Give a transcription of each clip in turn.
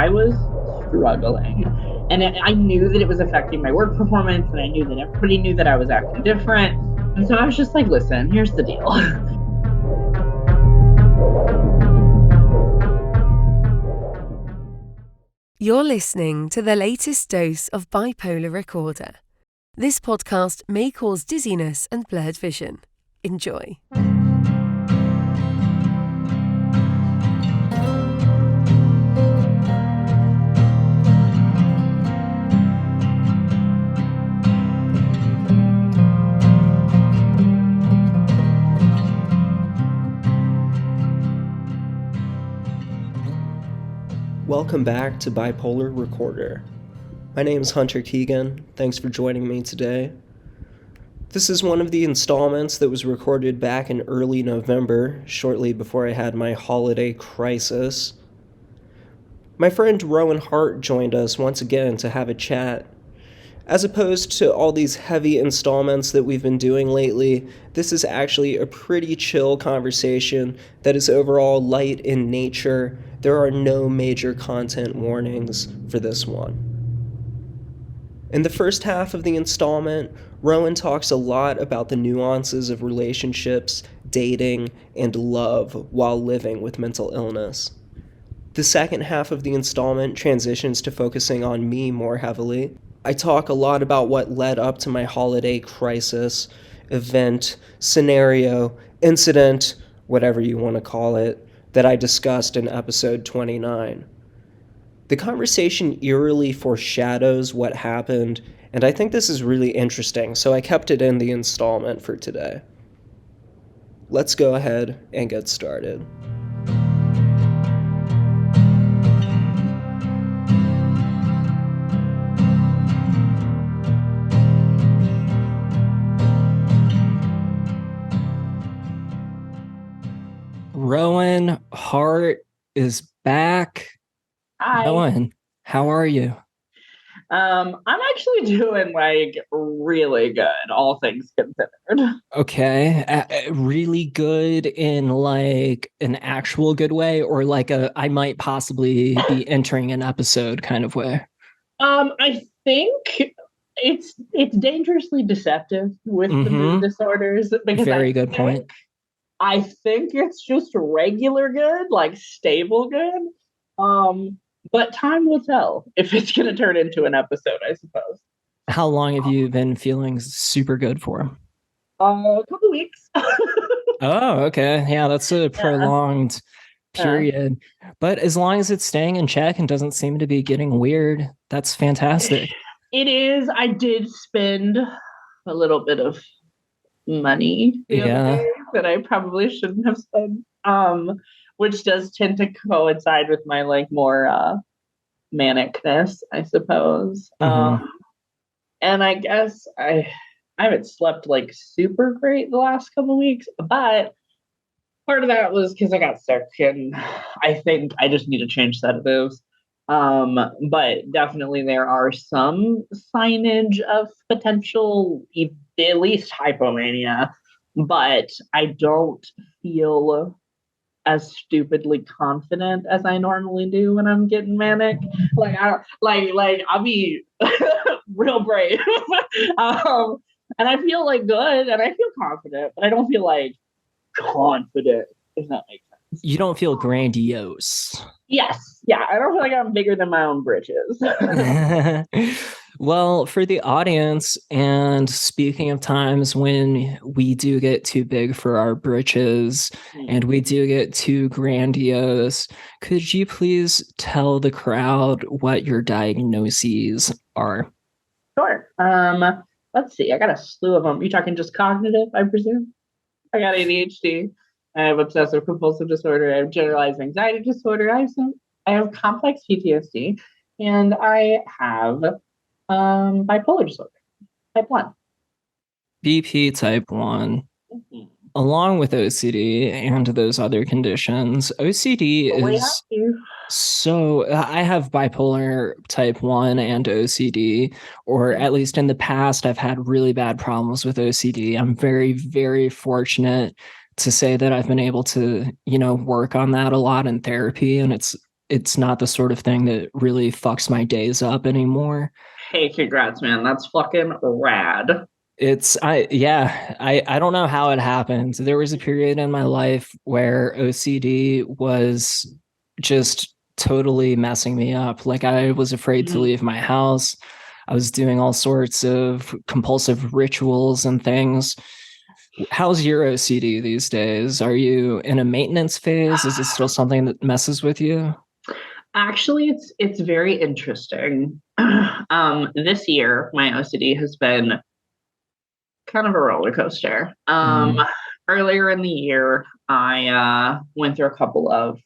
I was struggling. And I knew that it was affecting my work performance, and I knew that everybody knew that I was acting different. And so I was just like, listen, here's the deal. You're listening to the latest dose of Bipolar Recorder. This podcast may cause dizziness and blurred vision. Enjoy. Welcome back to Bipolar Recorder. My name is Hunter Keegan. Thanks for joining me today. This is one of the installments that was recorded back in early November, shortly before I had my holiday crisis. My friend Rowan Hart joined us once again to have a chat. As opposed to all these heavy installments that we've been doing lately, this is actually a pretty chill conversation that is overall light in nature. There are no major content warnings for this one. In the first half of the installment, Rowan talks a lot about the nuances of relationships, dating, and love while living with mental illness. The second half of the installment transitions to focusing on me more heavily. I talk a lot about what led up to my holiday crisis, event, scenario, incident, whatever you want to call it, that I discussed in episode 29. The conversation eerily foreshadows what happened, and I think this is really interesting, so I kept it in the installment for today. Let's go ahead and get started. Rowan Hart is back. Hi. Rowan, how are you? I'm actually doing really good, all things considered. Okay. Really good in an actual good way, or I might possibly be entering an episode kind of way? I think it's dangerously deceptive with the mood disorders, because very good point. I think it's just regular good, stable good. But time will tell if it's going to turn into an episode, I suppose. How long have you been feeling super good for? A couple weeks. Oh, okay. Yeah, that's a prolonged period. But as long as it's staying in check and doesn't seem to be getting weird, that's fantastic. It is. I did spend a little bit of money the other day that I probably shouldn't have spent, which does tend to coincide with my more manicness, I suppose. And I guess I haven't slept super great the last couple of weeks, but part of that was because I got sick, and I think I just need to change sedatives. But definitely there are some signage of potential, at least hypomania, but I don't feel as stupidly confident as I normally do when I'm getting manic. I'll be real brave. And I feel good, and I feel confident, but I don't feel confident, if that makes sense. You don't feel grandiose. Yes. Yeah. I don't feel like I'm bigger than my own britches. Well, for the audience, and speaking of times when we do get too big for our britches and we do get too grandiose, could you please tell the crowd what your diagnoses are? Sure. Let's see. I got a slew of them. You talking just cognitive, I presume? I got ADHD. I have obsessive compulsive disorder. I have generalized anxiety disorder. I have complex PTSD, and I have bipolar disorder, type 1. BP type 1. Along with OCD and those other conditions, OCD is... So I have bipolar type 1 and OCD, or at least in the past, I've had really bad problems with OCD. I'm very, very fortunate to say that I've been able to, work on that a lot in therapy, and it's it's not the sort of thing that really fucks my days up anymore. Hey, congrats, man. That's fucking rad. I don't know how it happened. There was a period in my life where OCD was just totally messing me up. Like, I was afraid to leave my house. I was doing all sorts of compulsive rituals and things. How's your OCD these days? Are you in a maintenance phase? Is it still something that messes with you? Actually, it's very interesting. This year, my OCD has been kind of a roller coaster. Earlier in the year, I went through a couple of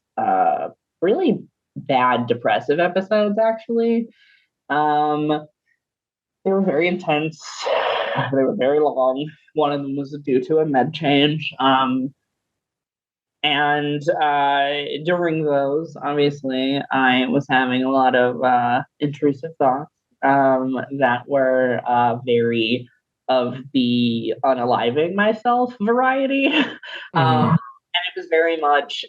really bad depressive episodes, actually. They were very intense. They were very long. One of them was due to a med change. And during those, obviously, I was having a lot of intrusive thoughts that were very of the unaliving myself variety. And it was very much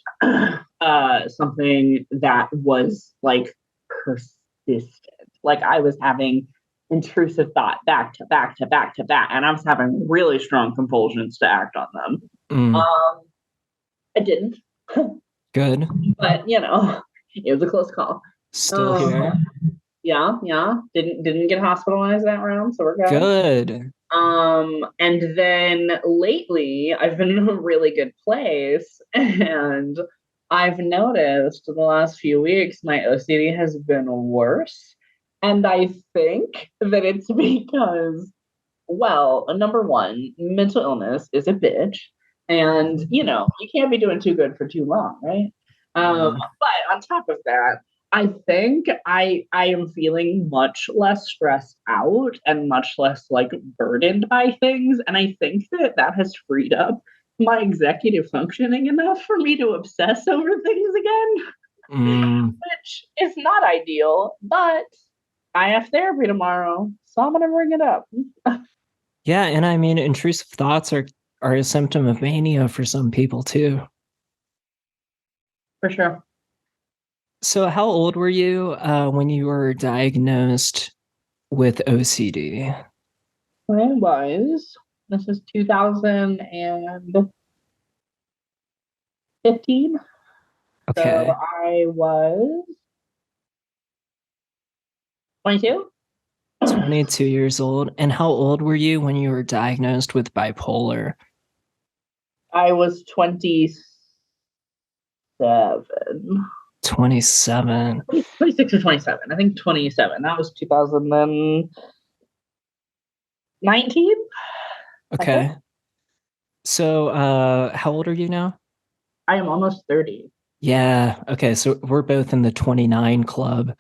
something that was like persistent. Like, I was having intrusive thought back to back to back to back, and I was having really strong compulsions to act on them. I didn't. Good. But it was a close call. Still here. Yeah. Didn't get hospitalized that round, so we're good. Good. And then lately I've been in a really good place, and I've noticed in the last few weeks my OCD has been worse. And I think that it's because, well, number one, mental illness is a bitch. And, you can't be doing too good for too long, right? But on top of that, I think I am feeling much less stressed out and much less burdened by things. And I think that has freed up my executive functioning enough for me to obsess over things again, which is not ideal, but I have therapy tomorrow, so I'm going to bring it up. Yeah. And I mean, intrusive thoughts are a symptom of mania for some people too. For sure. So how old were you when you were diagnosed with OCD? This is 2015. Okay. So I was 22. 22 years old. And how old were you when you were diagnosed with bipolar? I was 27. 27. 26 or 27. I think 27. That was 2019. Okay. So how old are you now? I am almost 30. Yeah. Okay. So we're both in the 29 club.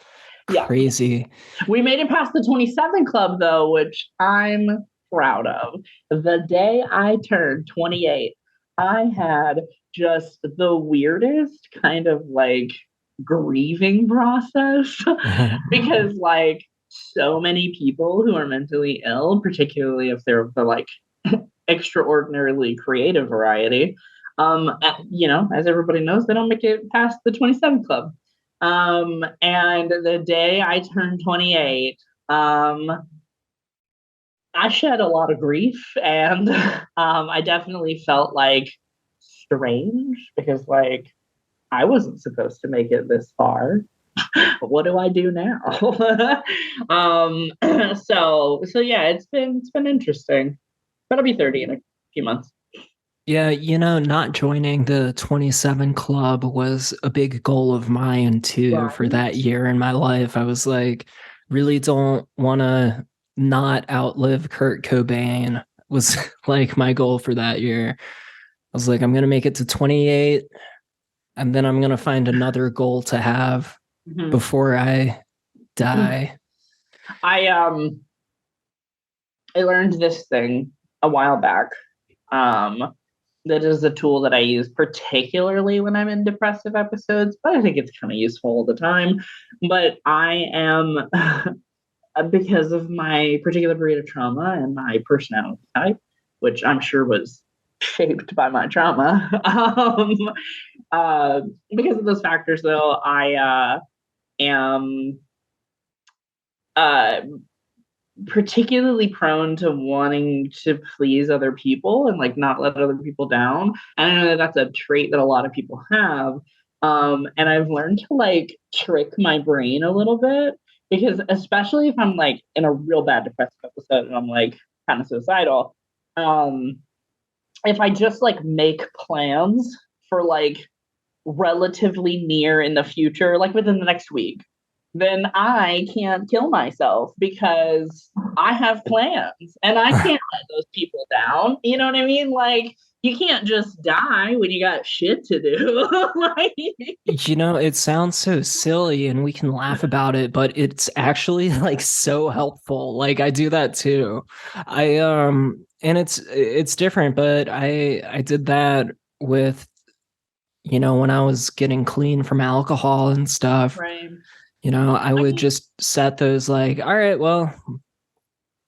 Yeah. Crazy. We made it past the 27 club, though, which I'm proud of. The day I turned 28, I had just the weirdest kind of grieving process because so many people who are mentally ill, particularly if they're the extraordinarily creative variety, as everybody knows, they don't make it past the 27 club. And the day I turned 28, I shed a lot of grief, and I definitely felt strange because I wasn't supposed to make it this far. What do I do now? So yeah, it's been interesting. But I'll be 30 in a few months. Yeah, not joining the 27 club was a big goal of mine too for that year in my life. I was really don't want to not outlive Kurt Cobain was my goal for that year. I was I'm going to make it to 28 and then I'm going to find another goal to have before I die. I learned this thing a while back. That is a tool that I use particularly when I'm in depressive episodes, but I think it's kind of useful all the time. But I am, because of my particular breed of trauma and my personality type, which I'm sure was shaped by my trauma, Because of those factors, though, I am uh, particularly prone to wanting to please other people and like not let other people down. And I know that that's a trait that a lot of people have. And I've learned to like trick my brain a little bit because especially if I'm like in a real bad depressive episode and I'm like kind of suicidal, um, if I just like make plans for like relatively near in the future, like within the next week, then I can't kill myself because I have plans and I can't let those people down. You know what I mean? Like, you can't just die when you got shit to do. Like, It sounds so silly and we can laugh about it, but it's actually like so helpful. Like I do that too. And it's different, but I did that with when I was getting clean from alcohol and stuff. right. I would just set those like, all right, well,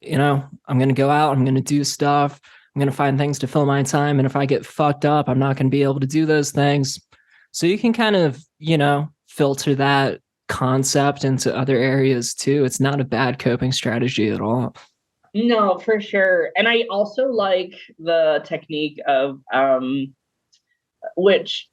I'm going to go out, I'm going to do stuff. I'm going to find things to fill my time. And if I get fucked up, I'm not going to be able to do those things. So you can kind of, filter that concept into other areas too. It's not a bad coping strategy at all. No, for sure. And I also like the technique of, which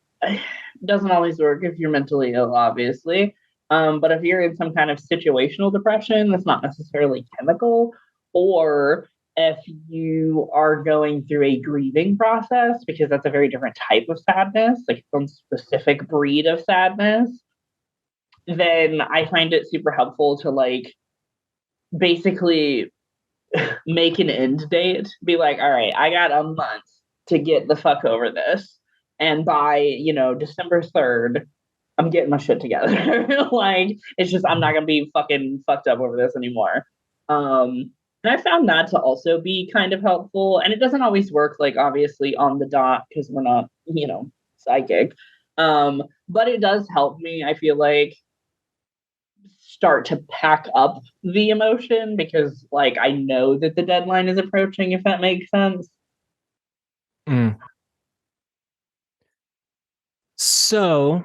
doesn't always work if you're mentally ill, obviously. But if you're in some kind of situational depression that's not necessarily chemical, or if you are going through a grieving process, because that's a very different type of sadness, like some specific breed of sadness, then I find it super helpful to like basically make an end date, be like, all right, I got a month to get the fuck over this. And by, December 3rd, I'm getting my shit together. Like, it's just, I'm not going to be fucking fucked up over this anymore. And I found that to also be kind of helpful. And it doesn't always work, like, obviously on the dot, because we're not, psychic. But it does help me, I feel like, start to pack up the emotion because, like, I know that the deadline is approaching, if that makes sense. Mm. So,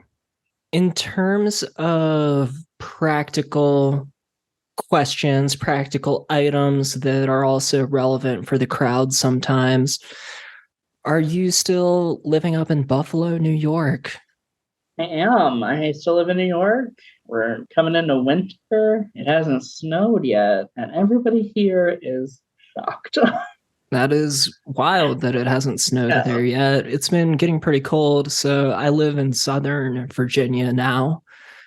in terms of practical questions, practical items that are also relevant for the crowd sometimes, are you still living up in Buffalo, New York? I am. I still live in New York. We're coming into winter. It hasn't snowed yet, and everybody here is shocked. That is wild that it hasn't snowed there yet. It's been getting pretty cold. So I live in Southern Virginia now,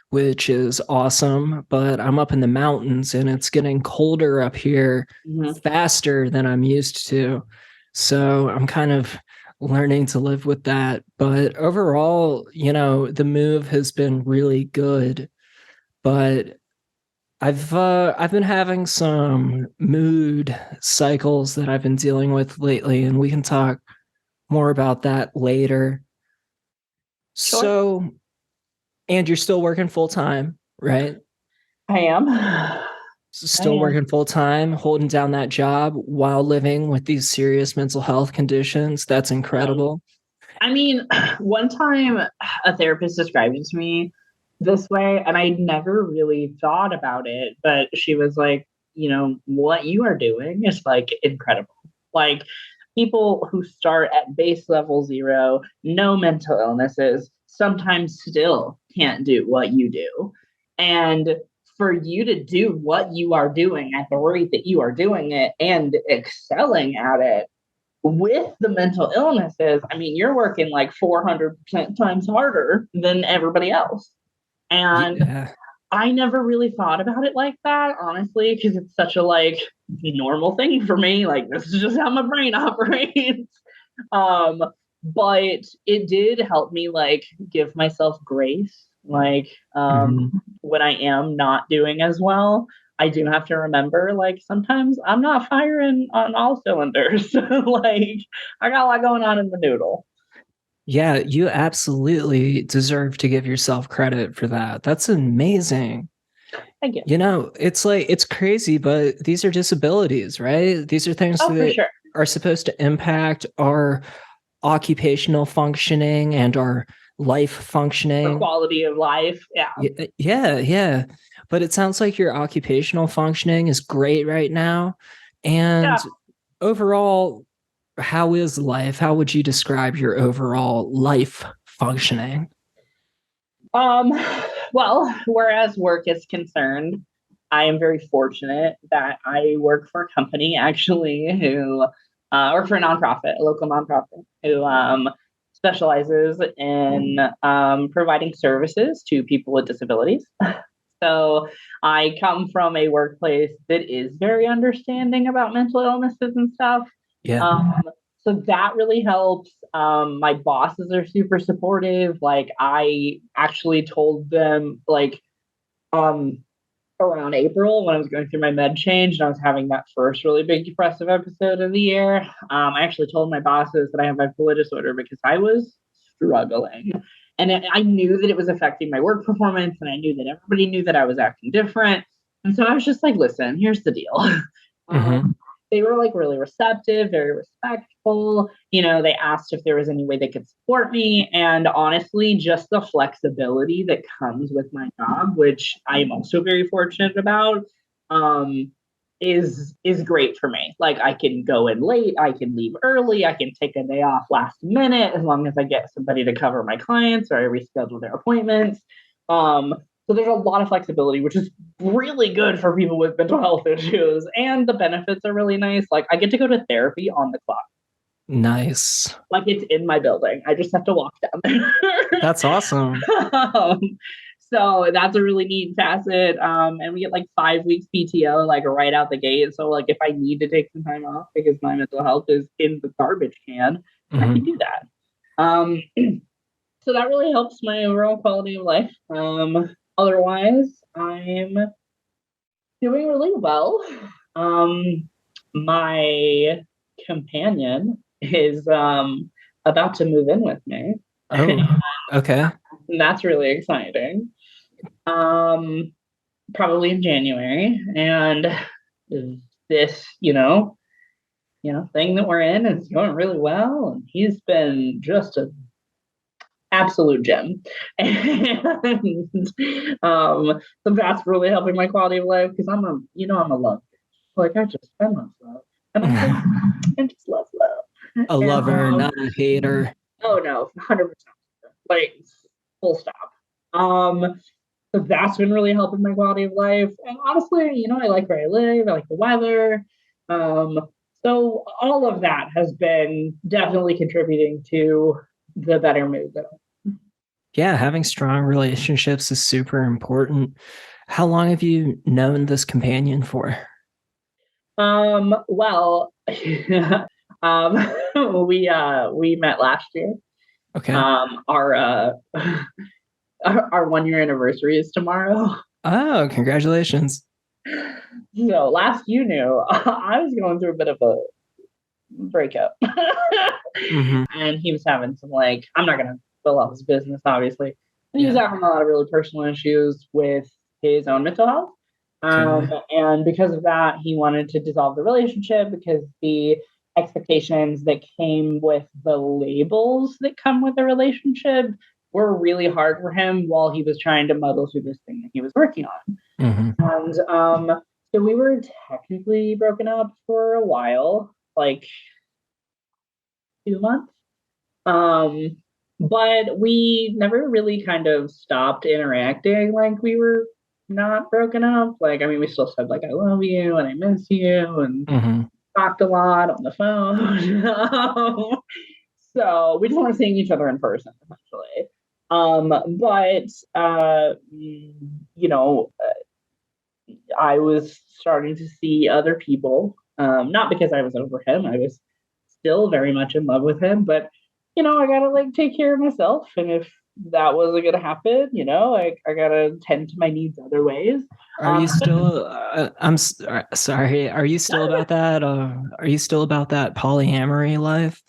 which is awesome. But I'm up in the mountains and it's getting colder up here faster than I'm used to. So I'm kind of learning to live with that. But overall, the move has been really good. But I've been having some mood cycles that I've been dealing with lately, and we can talk more about that later. Sure. So, and you're still working full time, right? I am. Still working full time, holding down that job while living with these serious mental health conditions. That's incredible. I mean, one time a therapist described it to me this way, and I never really thought about it, but she was like, what you are doing is like incredible. Like, people who start at base level 0, no mental illnesses, sometimes still can't do what you do. And for you to do what you are doing at the rate that you are doing it and excelling at it with the mental illnesses, I mean, you're working like 400% times harder than everybody else. And I never really thought about it like that, honestly, because it's such a like normal thing for me. Like, this is just how my brain operates. But it did help me like give myself grace. Like, when I am not doing as well, I do have to remember, like, sometimes I'm not firing on all cylinders. Like, I got a lot going on in the noodle. Yeah, you absolutely deserve to give yourself credit for that. That's amazing. Thank you. It's like, it's crazy, but these are disabilities, right? These are things that are supposed to impact our occupational functioning and our life functioning, the quality of life. Yeah. But it sounds like your occupational functioning is great right now. And overall, how is life? How would you describe your overall life functioning? Well, whereas work is concerned, I am very fortunate that I work for a company actually who work for a nonprofit, a local nonprofit who specializes in providing services to people with disabilities. So I come from a workplace that is very understanding about mental illnesses and stuff. So that really helps. My bosses are super supportive. Like I actually told them um around April when I was going through my med change and I was having that first really big depressive episode of the year. I actually told my bosses that I have bipolar disorder because I was struggling. And I knew that it was affecting my work performance, and I knew that everybody knew that I was acting different. And so I was just like, listen, here's the deal. They were like really receptive, very respectful. They asked if there was any way they could support me. And honestly, just the flexibility that comes with my job, which I am also very fortunate about, is great for me. Like I can go in late, I can leave early, I can take a day off last minute as long as I get somebody to cover my clients or I reschedule their appointments. So there's a lot of flexibility, which is really good for people with mental health issues. And the benefits are really nice. Like I get to go to therapy on the clock. Nice. Like it's in my building. I just have to walk down there. That's awesome. So that's a really neat facet. And we get like 5 weeks PTO, like right out the gate. So like if I need to take some time off because my mental health is in the garbage can, I can do that. So that really helps my overall quality of life. Otherwise, I'm doing really well. My companion is about to move in with me. Oh, okay. And that's really exciting. Probably in January. And this, thing that we're in is going really well. And he's been just a absolute gem. And so that's really helping my quality of life because I'm a love. Like I love love. And I just love love. A lover, not a hater. Oh no, 100%. Like full stop. So that's been really helping my quality of life. And honestly, I like where I live, I like the weather. So all of that has been definitely contributing to the better mood that I'm. Yeah, having strong relationships is super important. How long have you known this companion for? Well, we met last year. Okay. Our 1-year anniversary is tomorrow. Oh, congratulations. So last you knew, I was going through a bit of a breakup. And he was having some I'm not gonna fill out his business, obviously. But he was having a lot of really personal issues with his own mental health. And because of that, he wanted to dissolve the relationship because the expectations that came with the labels that come with a relationship were really hard for him while he was trying to muddle through this thing that he was working on. And so we were technically broken up for a while, like 2 months. But we never really kind of stopped interacting like we were not broken up. We still said I love you and I miss you and talked a lot on the phone. So we just weren't seeing each other in person, essentially. I was starting to see other people, not because I was over him. I was still very much in love with him, but I gotta take care of myself. And if that wasn't gonna happen, I gotta tend to my needs other ways. Are you still? Sorry. Are you still about that? Are you still about that polyamory life?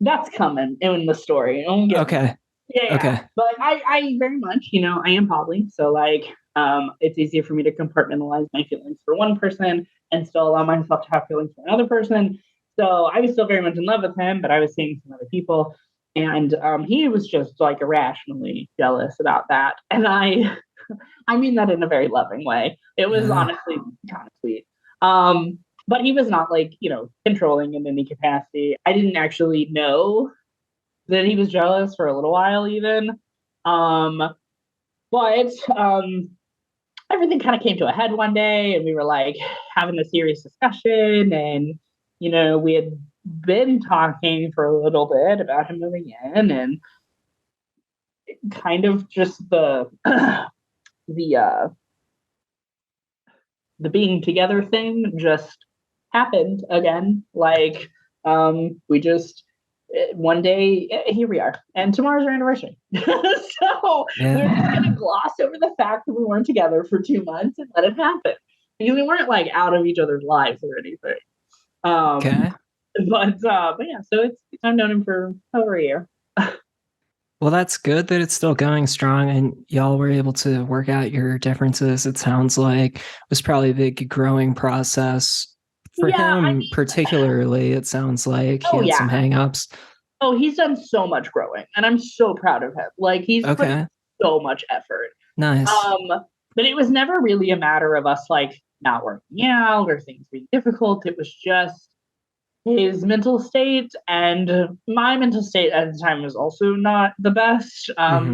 That's coming in the story. Okay. Yeah. Okay. But I very much, I am poly, so it's easier for me to compartmentalize my feelings for one person and still allow myself to have feelings for another person. So I was still very much in love with him, but I was seeing some other people. And he was just like irrationally jealous about that. And I mean that in a very loving way. It was honestly kind of sweet. But he was not like, controlling in any capacity. I didn't actually know that he was jealous for a little while even. But everything kind of came to a head one day, and we were like having a serious discussion, and we had been talking for a little bit about him moving in, and kind of just the the being together thing just happened again. Like we just one day here we are, and tomorrow's our anniversary. So we're just gonna gloss over the fact that we weren't together for 2 months and let it happen, because we weren't like out of each other's lives or anything. Okay. But yeah, so I've known him for over a year. Well, that's good that it's still going strong and y'all were able to work out your differences. It sounds like it was probably a big growing process for him, particularly. It sounds like he had some hangups. Oh, he's done so much growing, and I'm so proud of him. Like, he's put so much effort. Nice. But it was never really a matter of us like not working out or things being difficult. It was just his mental state, and my mental state at the time was also not the best,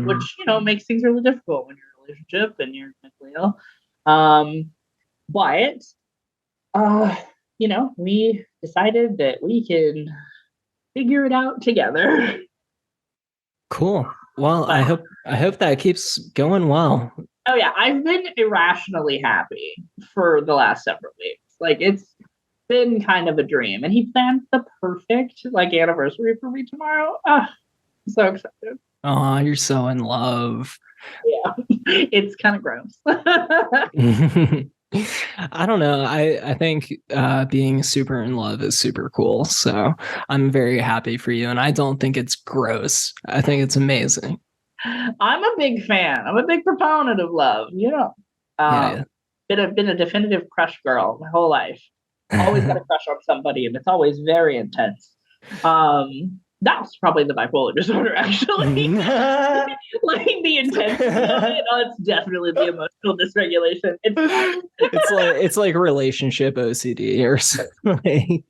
which makes things really difficult when you're in a relationship and you're mentally ill. But we decided that we can figure it out together. Cool. Well, I hope that keeps going well. Oh yeah, I've been irrationally happy for the last several weeks. Like, it's been kind of a dream, and he planned the perfect anniversary for me tomorrow. I'm so excited. Oh, you're so in love. Yeah, it's kind of gross. I don't know. I think being super in love is super cool. So I'm very happy for you, and I don't think it's gross. I think it's amazing. I'm a big fan. I'm a big proponent of love. Been a definitive crush girl my whole life. Always got a crush on somebody, and it's always very intense. That's probably the bipolar disorder, actually. Like the intensity of it. It's definitely the emotional dysregulation. It's like relationship OCD or something.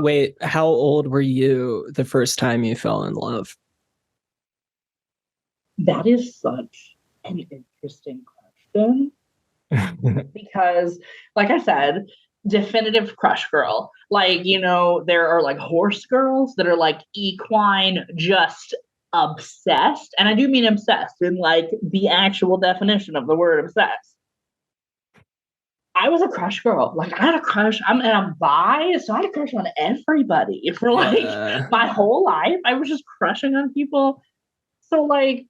Wait, how old were you the first time you fell in love? That is such an interesting question. Because, like I said, definitive crush girl. Like, there are like horse girls that are like equine, just obsessed. And I do mean obsessed in like the actual definition of the word obsessed. I was a crush girl. Like, I had a crush. I'm bi, so I had a crush on everybody for like my whole life. I was just crushing on people. So like,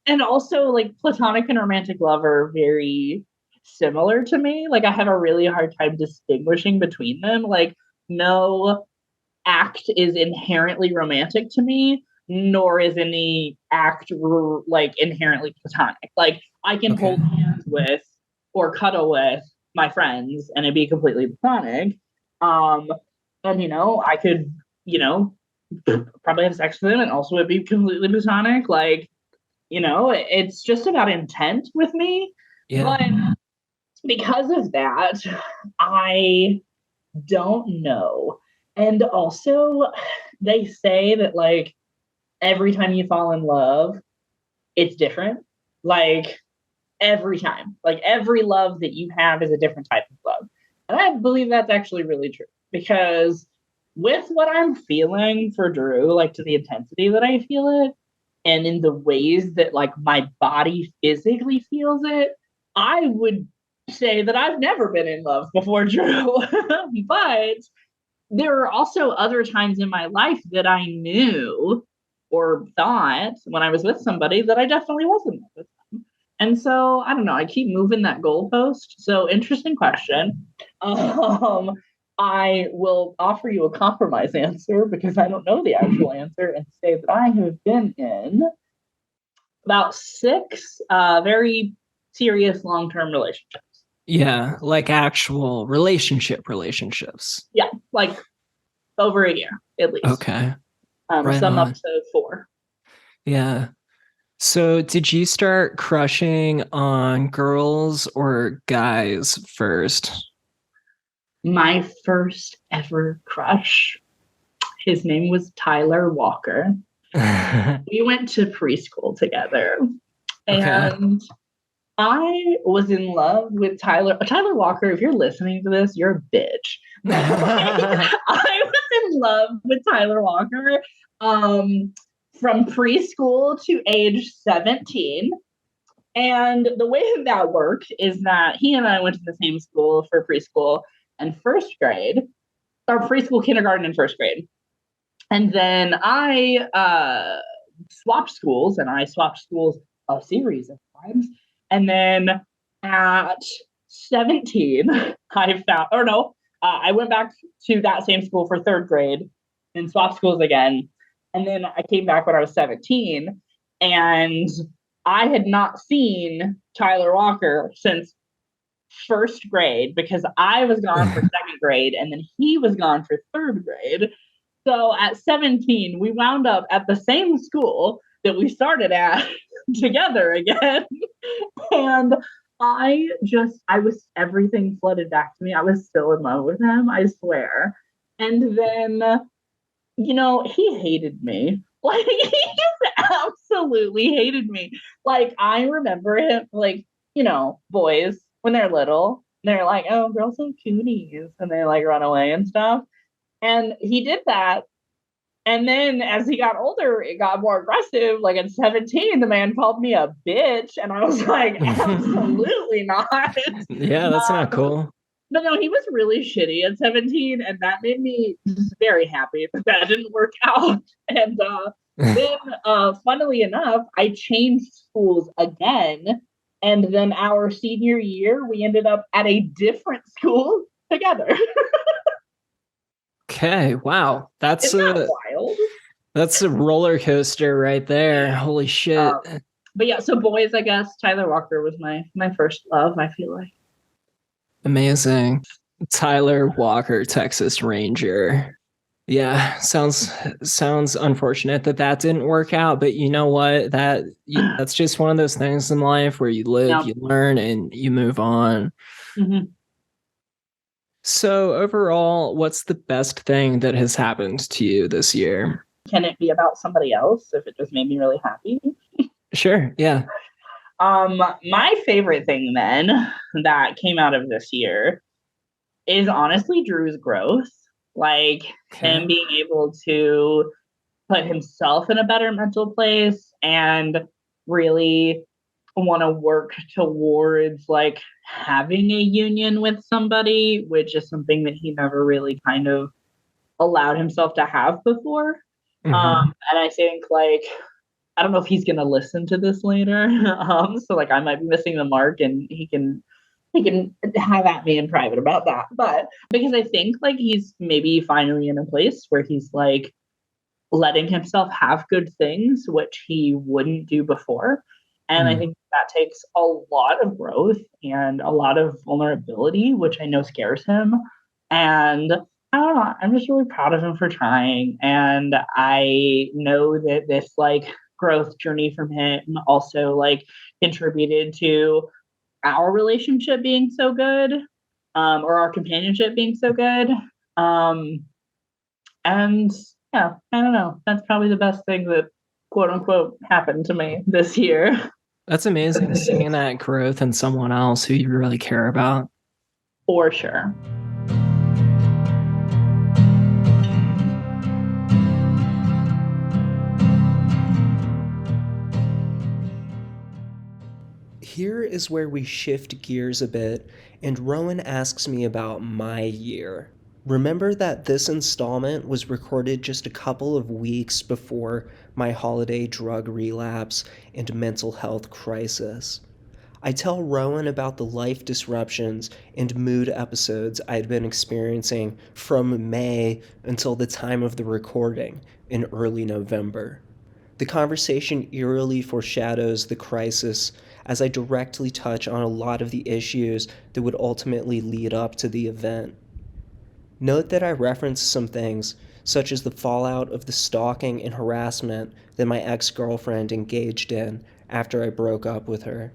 and also like platonic and romantic love are very similar to me. Like, I have a really hard time distinguishing between them. Like, no act is inherently romantic to me, nor is any act like inherently platonic. Like, I can hold hands with or cuddle with my friends and it'd be completely platonic. And I could, probably have sex with them and also it'd be completely platonic. Like, it's just about intent with me. Yeah. But because of that, I don't know. And also, they say that like every time you fall in love, it's different. Like, every time, like every love that you have is a different type of love. And I believe that's actually really true, because with what I'm feeling for Drew, like to the intensity that I feel it, and in the ways that like my body physically feels it, I would say that I've never been in love before Drew. But there are also other times in my life that I knew or thought when I was with somebody that I definitely wasn't with them. And so, I don't know, I keep moving that goalpost. So, interesting question. I will offer you a compromise answer because I don't know the actual answer, and say that I have been in about 6 very serious long-term relationships. Yeah, like actual relationships. Yeah, like over a year at least. Okay. Right Some on. up to 4. Yeah. So did you start crushing on girls or guys first? My first ever crush, his name was Tyler Walker. We went to preschool together. Okay. And I was in love with Tyler. Tyler Walker, if you're listening to this, you're a bitch. I was in love with Tyler Walker from preschool to age 17. And the way that worked is that he and I went to the same school for preschool and first grade, or preschool, kindergarten, and first grade. And then I swapped schools, a series of times. And then at 17, I went back to that same school for third grade and swapped schools again. And then I came back when I was 17, and I had not seen Tyler Walker since first grade because I was gone for second grade and then he was gone for third grade. So at 17, we wound up at the same school that we started at together again. And everything flooded back to me. I was still in love with him, I swear. And then, he hated me. Like, he just absolutely hated me. Like, I remember him, like, boys, when they're little, they're like, oh, girls are cooties. And they, like, run away and stuff. And he did that. And then as he got older, it got more aggressive. Like at 17, the man called me a bitch. And I was like, absolutely not. Yeah, that's not cool. But no, he was really shitty at 17. And that made me just very happy that didn't work out. And then, funnily enough, I changed schools again. And then our senior year, we ended up at a different school together. Okay, wow. That's wild. That's a roller coaster right there. Holy shit. But yeah, so boys, I guess Tyler Walker was my first love, I feel like. Amazing. Tyler Walker, Texas Ranger. Yeah, sounds unfortunate that didn't work out, but you know what? That's just one of those things in life where you live, you learn, and you move on. Mm-hmm. So overall, what's the best thing that has happened to you this year? Can it be about somebody else if it just made me really happy? Sure, yeah. My favorite thing then that came out of this year is honestly Drew's growth. Like him being able to put himself in a better mental place and really want to work towards like having a union with somebody, which is something that he never really kind of allowed himself to have before. Mm-hmm. And I think like, I don't know if he's going to listen to this later. So like I might be missing the mark and he can have at me in private about that. But because I think like he's maybe finally in a place where he's like letting himself have good things, which he wouldn't do before. And I think that takes a lot of growth and a lot of vulnerability, which I know scares him. And I don't know, I'm just really proud of him for trying. And I know that this like growth journey from him also like contributed to our relationship being so good, or our companionship being so good. And yeah, I don't know. That's probably the best thing that quote unquote happened to me this year. That's amazing, seeing that growth in someone else who you really care about. For sure. Here is where we shift gears a bit, and Rowan asks me about my year. Remember that this installment was recorded just a couple of weeks before my holiday drug relapse and mental health crisis. I tell Rowan about the life disruptions and mood episodes I'd been experiencing from May until the time of the recording in early November. The conversation eerily foreshadows the crisis as I directly touch on a lot of the issues that would ultimately lead up to the event. Note that I referenced some things, such as the fallout of the stalking and harassment that my ex-girlfriend engaged in after I broke up with her.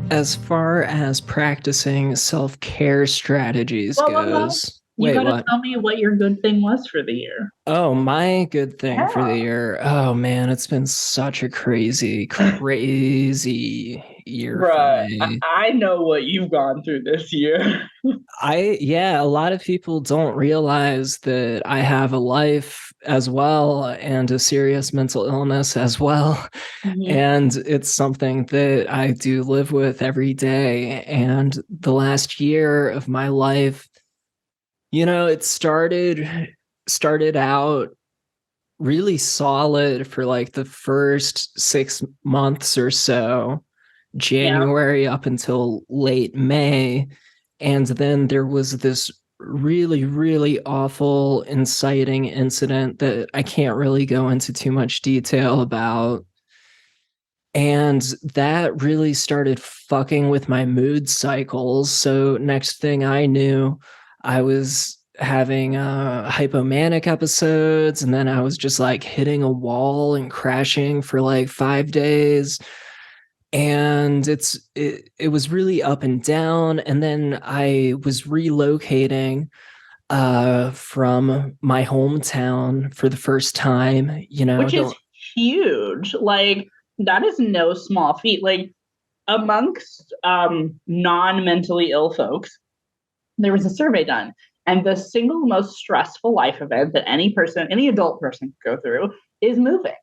As far as practicing self-care strategies goes, you gotta tell me what your good thing was for the year. Oh, my good thing for the year. Oh man, it's been such a crazy year for me. I know what you've gone through this year. A lot of people don't realize that I have a life as well and a serious mental illness as well. Mm-hmm. And it's something that I do live with every day. And the last year of my life, it started out really solid for like the first 6 months or so, January up until late May. And then there was this really, really awful, inciting incident that I can't really go into too much detail about. And that really started fucking with my mood cycles. So next thing I knew, I was having hypomanic episodes, and then I was just like hitting a wall and crashing for like 5 days. And it was really up and down. And then I was relocating from my hometown for the first time, which is huge. Like, that is no small feat. Like, amongst non-mentally ill folks, there was a survey done, and the single most stressful life event that any adult person could go through is moving.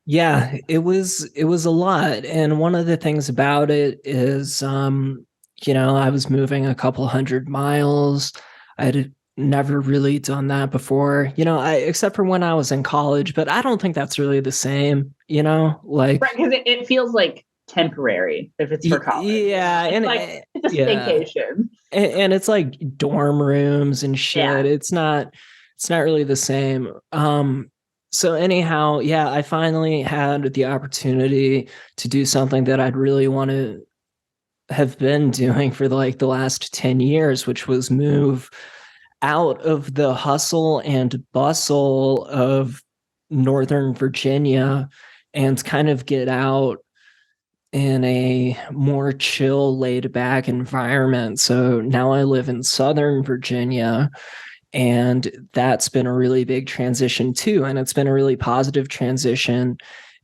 Yeah, it was a lot. And one of the things about it is, I was moving a couple 100 miles. I had never really done that before, except for when I was in college, but I don't think that's really the same, like. Right, because it feels like temporary if it's for college. Yeah. It's a staycation. And it's like dorm rooms and shit. Yeah. It's not really the same. So anyhow, I finally had the opportunity to do something that I'd really want to have been doing for the last 10 years, which was move out of the hustle and bustle of Northern Virginia and kind of get out in a more chill, laid back environment. So now I live in Southern Virginia. And that's been a really big transition too. And it's been a really positive transition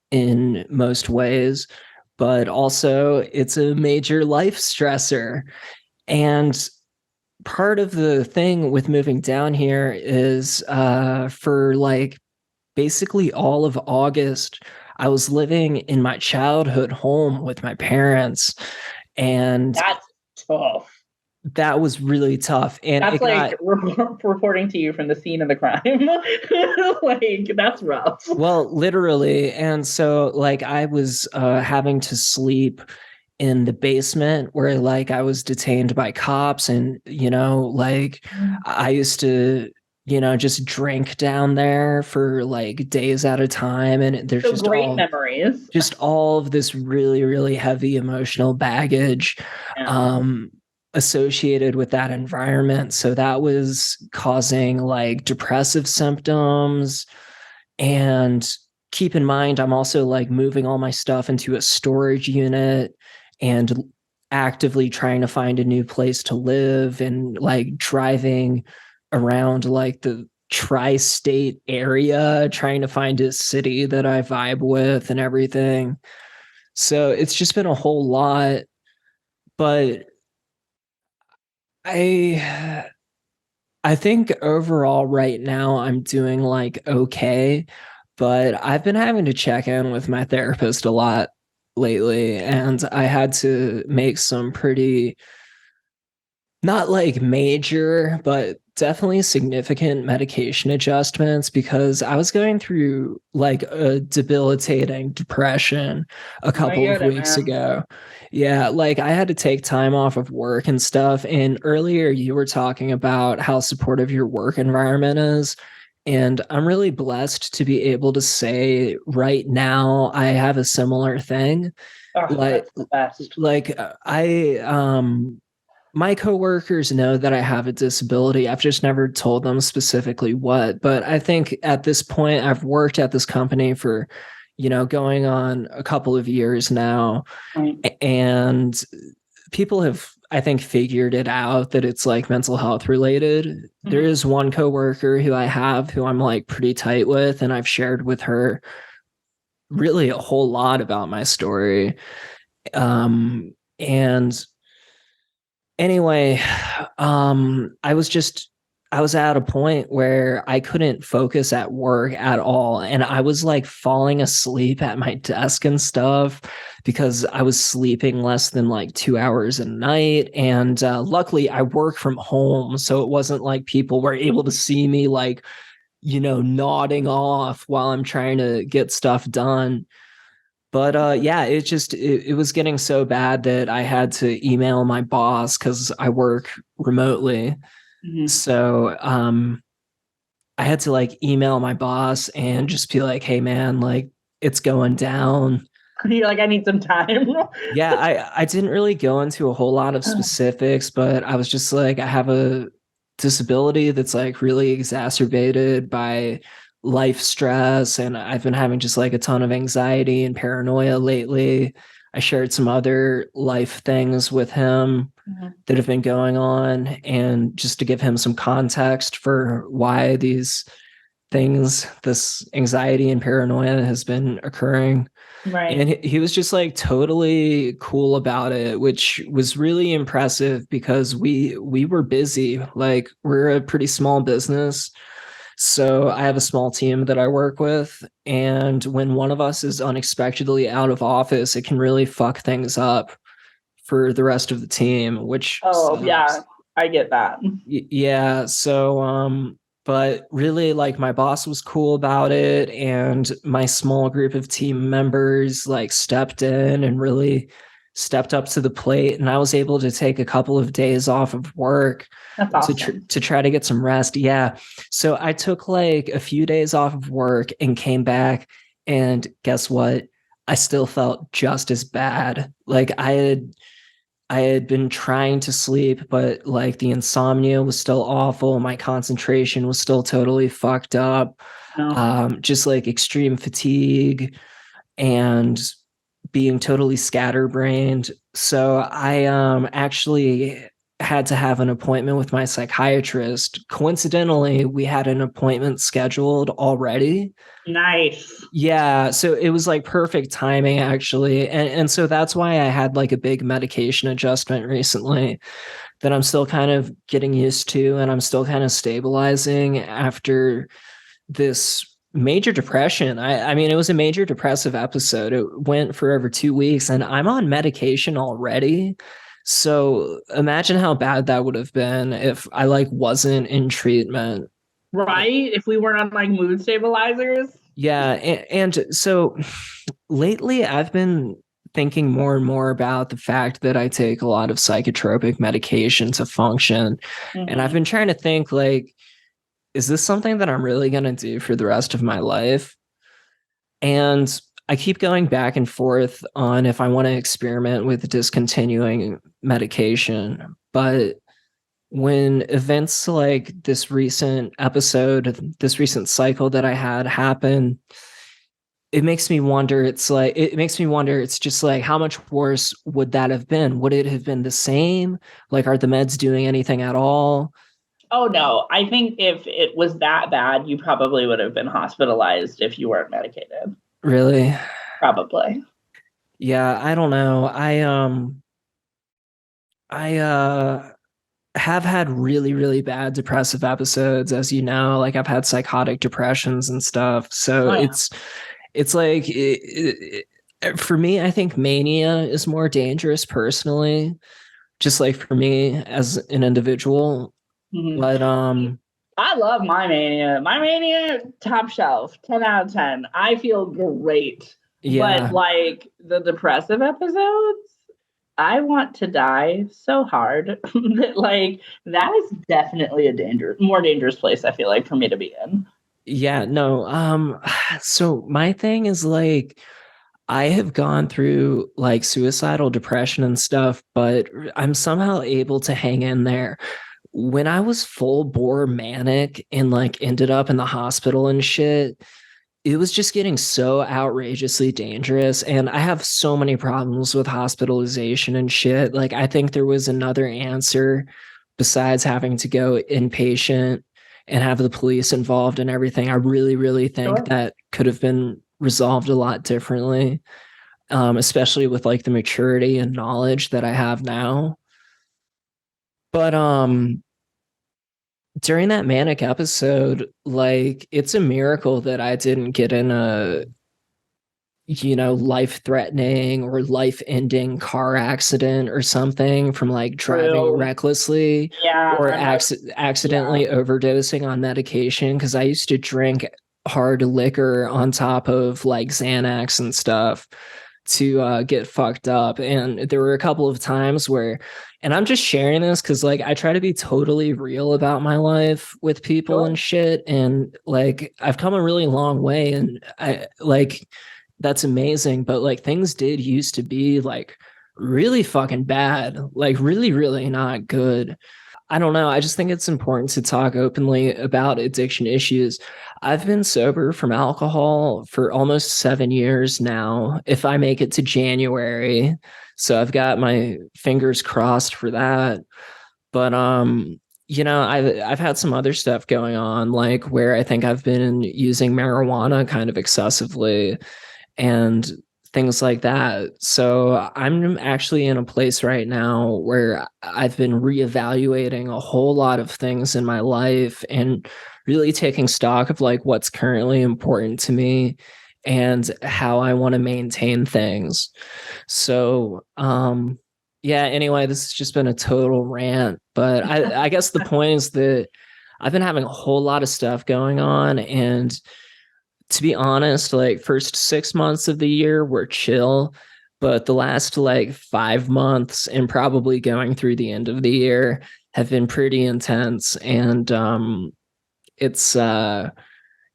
in most ways, but also it's a major life stressor. And part of the thing with moving down here is for like basically all of August, I was living in my childhood home with my parents. And that's tough. That was really tough. And that's like reporting to you from the scene of the crime. Like, that's rough. Well, literally. And so like I was having to sleep in the basement where like I was detained by cops, and I used to just drink down there for like days at a time, and there's just great memories. Just all of this really, really heavy emotional baggage associated with that environment. So that was causing like depressive symptoms. And keep in mind, I'm also like moving all my stuff into a storage unit and actively trying to find a new place to live, and like driving around like the tri-state area trying to find a city that I vibe with and everything. So it's just been a whole lot. But I think overall right now I'm doing like okay, but I've been having to check in with my therapist a lot lately, and I had to make some pretty, not like major, but definitely significant medication adjustments, because I was going through like a debilitating depression a couple of weeks ago. Yeah, like I had to take time off of work and stuff. And earlier you were talking about how supportive your work environment is. And I'm really blessed to be able to say right now I have a similar thing. Oh, like that's the best. like my coworkers know that I have a disability. I've just never told them specifically what, but I think at this point I've worked at this company for, going on a couple of years now. Right. And people have, I think, figured it out that it's like mental health related. Mm-hmm. There is one coworker who I'm like pretty tight with, and I've shared with her really a whole lot about my story. And anyway, I was at a point where I couldn't focus at work at all. And I was like falling asleep at my desk and stuff because I was sleeping less than like 2 hours a night. And luckily I work from home. So it wasn't like people were able to see me like, nodding off while I'm trying to get stuff done. But yeah, it was getting so bad that I had to email my boss because I work remotely. Mm-hmm. So I had to like email my boss and just be like, hey man, like it's going down. You're like, I need some time. Yeah, I didn't really go into a whole lot of specifics, but I was just like, I have a disability that's like really exacerbated by life stress, and I've been having just like a ton of anxiety and paranoia lately. I shared some other life things with him that have been going on, and just to give him some context for why these things, this anxiety and paranoia has been occurring. Right. And he was just like totally cool about it, which was really impressive because we were busy. Like we're a pretty small business. So I have a small team that I work with. And when one of us is unexpectedly out of office, it can really fuck things up for the rest of the team, which sucks. Yeah, I get that. Yeah. So but really like my boss was cool about it, and my small group of team members like stepped in and really stepped up to the plate, and I was able to take a couple of days off of work. That's awesome. to try to get some rest. Yeah. So I took like a few days off of work and came back, and guess what? I still felt just as bad. Like I had been trying to sleep, but like the insomnia was still awful. My concentration was still totally fucked up. Just like extreme fatigue and being totally scatterbrained. So I actually had to have an appointment with my psychiatrist. Coincidentally, we had an appointment scheduled already. Nice. Yeah, so it was like perfect timing actually. And so that's why I had like a big medication adjustment recently that I'm still kind of getting used to, and I'm still kind of stabilizing after this major depression. I mean, it was a major depressive episode. It went for over 2 weeks, and I'm on medication already. So imagine how bad that would have been if I like wasn't in treatment. Right? If we weren't on like mood stabilizers. Yeah. And so lately I've been thinking more and more about the fact that I take a lot of psychotropic medication to function. Mm-hmm. And I've been trying to think like, is this something that I'm really going to do for the rest of my life? And I keep going back and forth on if I want to experiment with discontinuing medication. But when events like this recent episode, this recent cycle that I had happen, it makes me wonder, it's just like, how much worse would that have been? Would it have been the same? Like, are the meds doing anything at all? Oh, no. I think if it was that bad, you probably would have been hospitalized if you weren't medicated. Really? Probably. Yeah, I don't know. I have had really, really bad depressive episodes, as you know. Like I've had psychotic depressions and stuff. So it's like for me, I think mania is more dangerous personally, just like for me as an individual. Mm-hmm. But I love my mania. My mania, top shelf, 10 out of 10. I feel great. Yeah. But like the depressive episodes, I want to die so hard that like that is definitely a more dangerous place I feel like for me to be in. Yeah, no. So my thing is like I have gone through like suicidal depression and stuff, but I'm somehow able to hang in there. When I was full bore manic and like ended up in the hospital and shit, it was just getting so outrageously dangerous. And I have so many problems with hospitalization and shit. Like, I think there was another answer besides having to go inpatient and have the police involved and everything. I really, really think that could have been resolved a lot differently, especially with like the maturity and knowledge that I have now. But during that manic episode, like it's a miracle that I didn't get in a, life threatening or life ending car accident or something from like driving recklessly or accidentally overdosing on medication. Cause I used to drink hard liquor on top of like Xanax and stuff to get fucked up. And there were a couple of times where, and I'm just sharing this because like I try to be totally real about my life with people and shit. And like I've come a really long way, and I like that's amazing. But like things did used to be like really fucking bad, like really, really not good. I don't know. I just think it's important to talk openly about addiction issues. I've been sober from alcohol for almost 7 years now, if I make it to January. So I've got my fingers crossed for that. But I've had some other stuff going on, like where I think I've been using marijuana kind of excessively and things like that. So I'm actually in a place right now where I've been reevaluating a whole lot of things in my life and really taking stock of like what's currently important to me and how I want to maintain things. So, yeah, anyway, this has just been a total rant, but I guess the point is that I've been having a whole lot of stuff going on, and to be honest, like first 6 months of the year were chill, but the last like 5 months and probably going through the end of the year have been pretty intense. And it's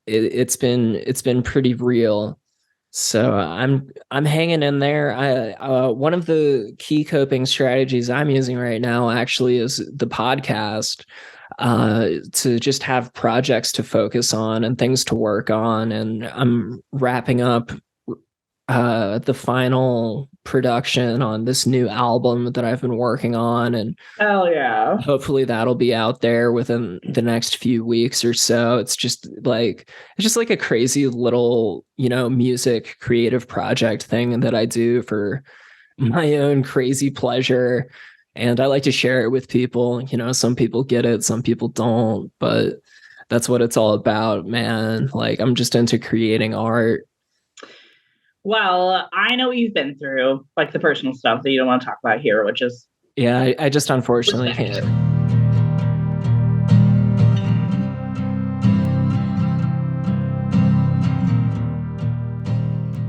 it's been pretty real. So I'm hanging in there. I one of the key coping strategies I'm using right now actually is the podcast, to just have projects to focus on and things to work on. And I'm wrapping up the final production on this new album that I've been working on, and hell yeah, hopefully that'll be out there within the next few weeks or so. It's just like a crazy little, music creative project thing that I do for my own crazy pleasure. And I like to share it with people. Some people get it, some people don't, but that's what it's all about, man. Like I'm just into creating art. Well, I know what you've been through, like the personal stuff that you don't want to talk about here, which is... Yeah, I just unfortunately can't.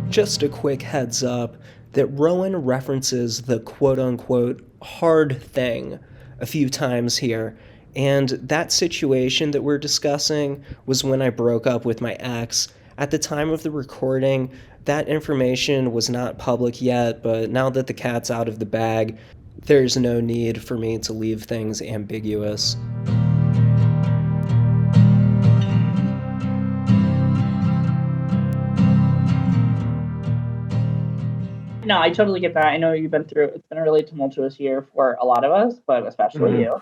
Just a quick heads up that Rowan references the quote-unquote hard thing a few times here, and that situation that we're discussing was when I broke up with my ex. At the time of the recording, that information was not public yet, but now that the cat's out of the bag, there's no need for me to leave things ambiguous. No, I totally get that. I know you've been through, it's been a really tumultuous year for a lot of us, but especially you.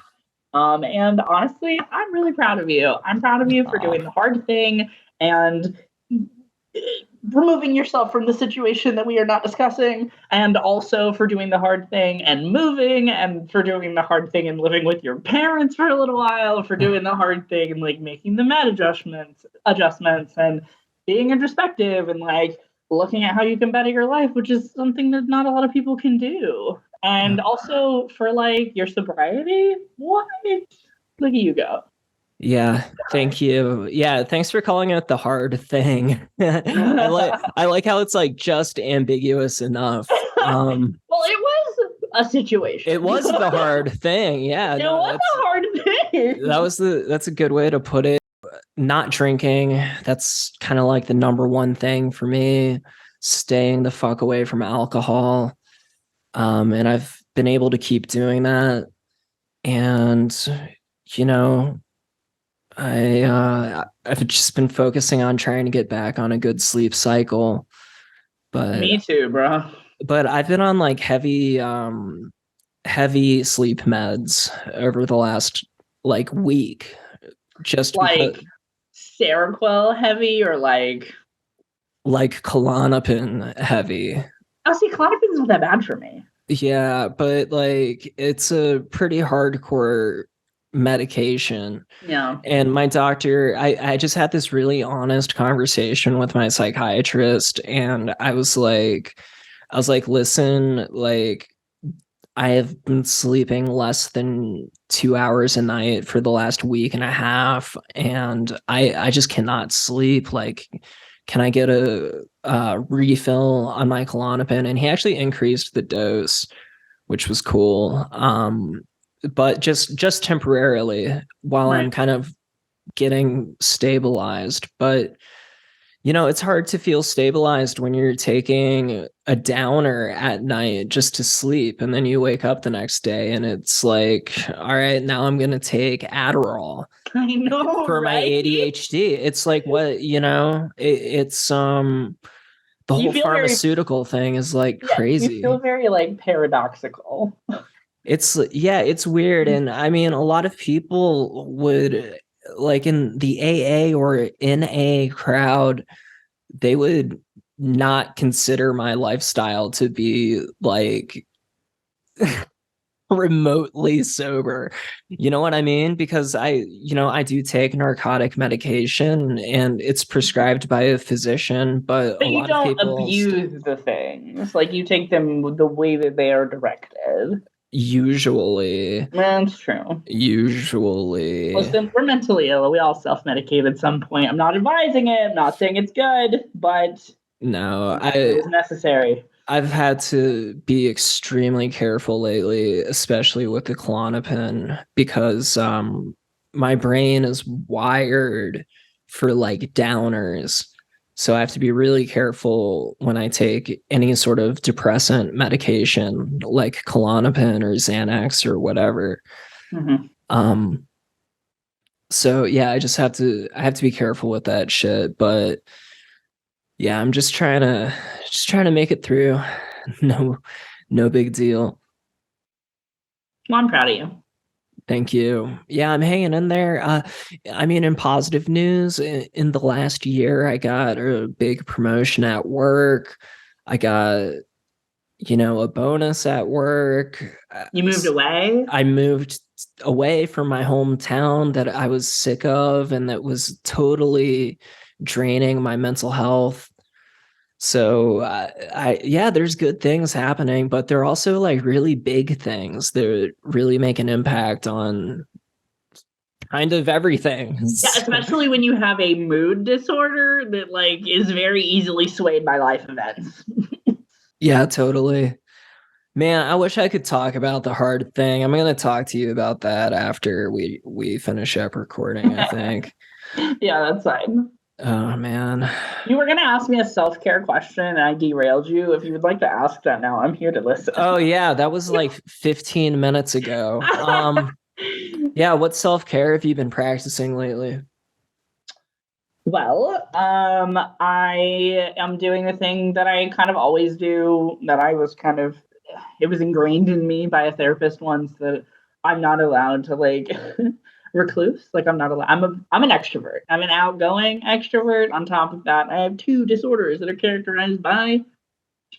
And honestly, I'm really proud of you. I'm proud of you for doing the hard thing and removing yourself from the situation that we are not discussing, and also for doing the hard thing and moving, and for doing the hard thing and living with your parents for a little while, for doing the hard thing and like making the med adjustments and being introspective and like looking at how you can better your life, which is something that not a lot of people can do. And also for like your sobriety, what? Look at you go. Yeah, thank you. Yeah, thanks for calling it the hard thing. I like how it's like just ambiguous enough. Well, it was a situation. It was the hard thing. Yeah, it was a hard thing. That's a good way to put it. not drinking. That's kind of like the number one thing for me. Staying the fuck away from alcohol. And I've been able to keep doing that. And, you know, I've just been focusing on trying to get back on a good sleep cycle. But me too, bro. But I've been on like heavy sleep meds over the last like week. Just like because, Seroquel heavy or like Klonopin heavy. Oh, see, Klonopin's not that bad for me. Yeah, but like it's a pretty hardcore medication. Yeah. And my doctor, I just had this really honest conversation with my psychiatrist, and I was like, listen, like I have been sleeping less than 2 hours a night for the last week and a half, and I just cannot sleep. Like, can I get a refill on my Klonopin? And he actually increased the dose, which was cool. But just temporarily while I'm kind of getting stabilized. But it's hard to feel stabilized when you're taking a downer at night just to sleep, and then you wake up the next day and it's like, all right, now I'm gonna take Adderall. I know, for my ADHD. It's like, what, it's the whole pharmaceutical thing is like crazy. You feel very like paradoxical. It's weird. And I mean, a lot of people would, like, in the AA or NA crowd, they would not consider my lifestyle to be like remotely sober. You know what I mean? Because I do take narcotic medication and it's prescribed by a physician, but a lot of people abuse the things. Like, you take them the way that they are directed. Usually. That's true. Usually. Listen, we're mentally ill. We all self-medicate at some point. I'm not advising it. I'm not saying it's good, but no, it was necessary. I've had to be extremely careful lately, especially with the Klonopin, because my brain is wired for like downers. So I have to be really careful when I take any sort of depressant medication like Klonopin or Xanax or whatever. Mm-hmm. So yeah, I have to be careful with that shit. But yeah, I'm just trying to make it through. No big deal. Well, I'm proud of you. Thank you. Yeah, I'm hanging in there. I mean, in positive news, in the last year, I got a big promotion at work. I got, a bonus at work. You moved away? I moved away from my hometown that I was sick of and that was totally draining my mental health. So there's good things happening, but they're also like really big things that really make an impact on kind of everything. Yeah, especially when you have a mood disorder that like is very easily swayed by life events. Yeah, totally. Man, I wish I could talk about the hard thing. I'm going to talk to you about that after we finish up recording, I think. Yeah, that's fine. Oh, man. You were going to ask me a self-care question and I derailed you. If you would like to ask that now, I'm here to listen. Oh, yeah. That was like 15 minutes ago. Yeah, what self-care have you been practicing lately? Well, I am doing the thing that I kind of always do, that I was it was ingrained in me by a therapist once, that I'm not allowed to like recluse. Like, I'm not allowed. I'm an extrovert. I'm an outgoing extrovert. On top of that, I have 2 disorders that are characterized by